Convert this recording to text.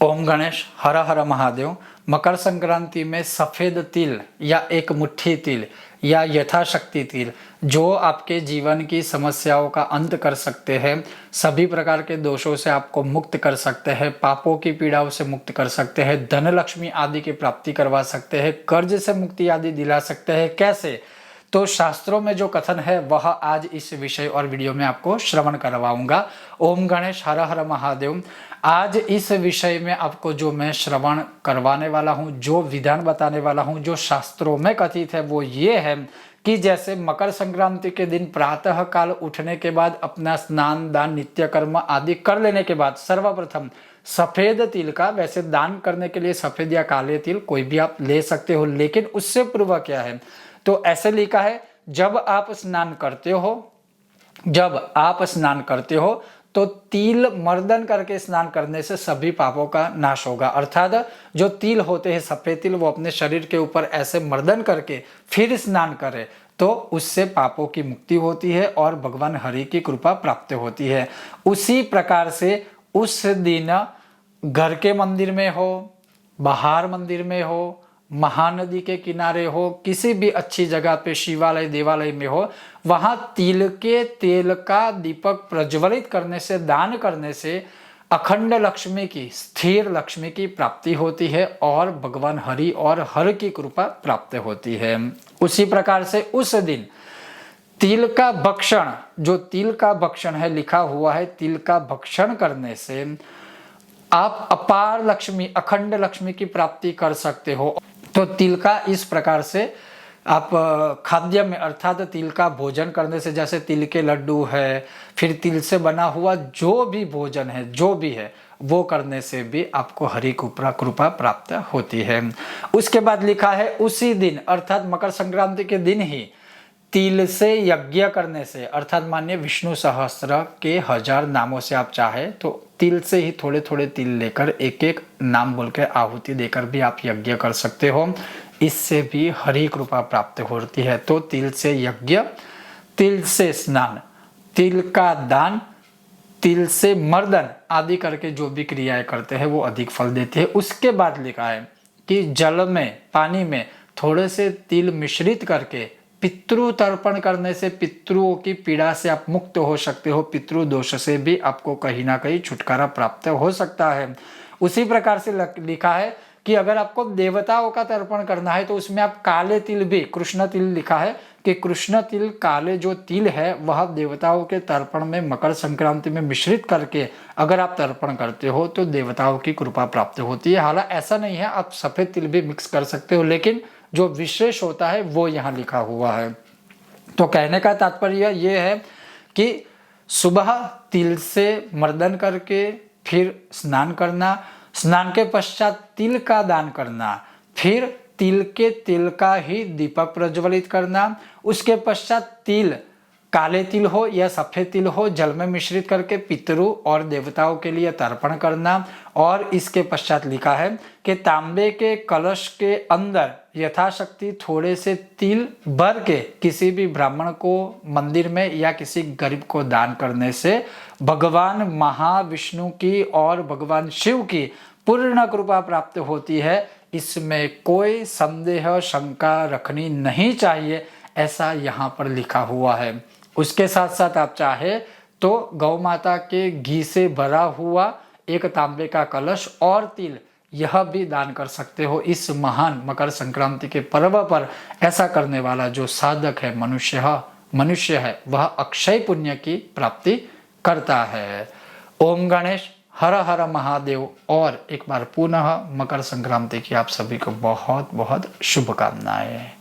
ओम गणेश हर हर महादेव। मकर संक्रांति में सफ़ेद तिल या एक मुट्ठी तिल या यथाशक्ति तिल जो आपके जीवन की समस्याओं का अंत कर सकते हैं, सभी प्रकार के दोषों से आपको मुक्त कर सकते हैं, पापों की पीड़ाओं से मुक्त कर सकते हैं, धन लक्ष्मी आदि की प्राप्ति करवा सकते हैं, कर्ज से मुक्ति आदि दिला सकते हैं। कैसे? तो शास्त्रों में जो कथन है वह आज इस विषय और वीडियो में आपको श्रवण करवाऊंगा। ओम गणेश हर हर महादेव। आज इस विषय में आपको जो मैं श्रवण करवाने वाला हूं, जो विधान बताने वाला हूं, जो शास्त्रों में कथित है वो ये है कि जैसे मकर संक्रांति के दिन प्रातः काल उठने के बाद अपना स्नान दान नित्य कर्म आदि कर लेने के बाद सर्वप्रथम सफेद तिल का, वैसे दान करने के लिए सफेद या काले तिल कोई भी आप ले सकते हो, लेकिन उससे पूर्व क्या है तो ऐसे लिखा है जब आप स्नान करते हो तो तिल मर्दन करके स्नान करने से सभी पापों का नाश होगा। अर्थात जो तिल होते हैं सफेद तिल, वो अपने शरीर के ऊपर ऐसे मर्दन करके फिर स्नान करे तो उससे पापों की मुक्ति होती है और भगवान हरि की कृपा प्राप्त होती है। उसी प्रकार से उस दिन घर के मंदिर में हो, बाहर मंदिर में हो, महानदी के किनारे हो, किसी भी अच्छी जगह पे शिवालय देवालय में हो, वहां तिल के तेल का दीपक प्रज्वलित करने से, दान करने से अखंड लक्ष्मी की, स्थिर लक्ष्मी की प्राप्ति होती है और भगवान हरि और हर की कृपा प्राप्त होती है। उसी प्रकार से उस दिन तिल का भक्षण, जो तिल का भक्षण है लिखा हुआ है, तिल का भक्षण करने से आप अपार लक्ष्मी, अखंड लक्ष्मी की प्राप्ति कर सकते हो। तो तिल का इस प्रकार से आप खाद्य में, अर्थात तिल का भोजन करने से, जैसे तिल के लड्डू है, फिर तिल से बना हुआ जो भी भोजन है, जो भी है वो करने से भी आपको हरि कृपा प्राप्त होती है। उसके बाद लिखा है उसी दिन, अर्थात मकर संक्रांति के दिन ही तिल से यज्ञ करने से, अर्थात मानिए विष्णु सहस्त्र के 1000 नामों से आप चाहे तो तिल से ही थोड़े थोड़े तिल लेकर एक एक नाम बोल के आहुति देकर भी आप यज्ञ कर सकते हो, इससे भी हरि कृपा प्राप्त होती है। तो तिल से यज्ञ, तिल से स्नान, तिल का दान, तिल से मर्दन आदि करके जो भी क्रियाएं करते हैं वो अधिक फल देती है। उसके बाद लिखा है कि जल में, पानी में थोड़े से तिल मिश्रित करके पितृ तर्पण करने से पितृओं की पीड़ा से आप मुक्त हो सकते हो, पितृ दोष से भी आपको कहीं ना कहीं छुटकारा प्राप्त हो सकता है। उसी प्रकार से लिखा है कि अगर आपको देवताओं का तर्पण करना है तो उसमें आप काले तिल भी, कृष्ण तिल लिखा है कि कृष्ण तिल, काले जो तिल है वह देवताओं के तर्पण में मकर संक्रांति में मिश्रित करके अगर आप तर्पण करते हो तो देवताओं की कृपा प्राप्त होती है। हालांकि ऐसा नहीं है, आप सफेद तिल भी मिक्स कर सकते हो, लेकिन जो विशेष होता है वो यहाँ लिखा हुआ है। तो कहने का तात्पर्य ये है कि सुबह तिल से मर्दन करके फिर स्नान करना, स्नान के पश्चात तिल का दान करना, फिर तिल के तेल का ही दीपक प्रज्वलित करना, उसके पश्चात तिल, काले तिल हो या सफेद तिल हो, जल में मिश्रित करके पितरों और देवताओं के लिए तर्पण करना। और इसके पश्चात लिखा है कि तांबे के कलश के अंदर यथाशक्ति थोड़े से तिल भर के किसी भी ब्राह्मण को मंदिर में या किसी गरीब को दान करने से भगवान महाविष्णु की और भगवान शिव की पूर्ण कृपा प्राप्त होती है। इसमें कोई संदेह शंका रखनी नहीं चाहिए, ऐसा यहाँ पर लिखा हुआ है। उसके साथ साथ आप चाहे तो गौ माता के घी से भरा हुआ एक तांबे का कलश और तिल यह भी दान कर सकते हो। इस महान मकर संक्रांति के पर्व पर ऐसा करने वाला जो साधक है, मनुष्य है, वह अक्षय पुण्य की प्राप्ति करता है। ओम गणेश हर हर महादेव। और एक बार पुनः मकर संक्रांति की आप सभी को बहुत बहुत शुभकामनाएं।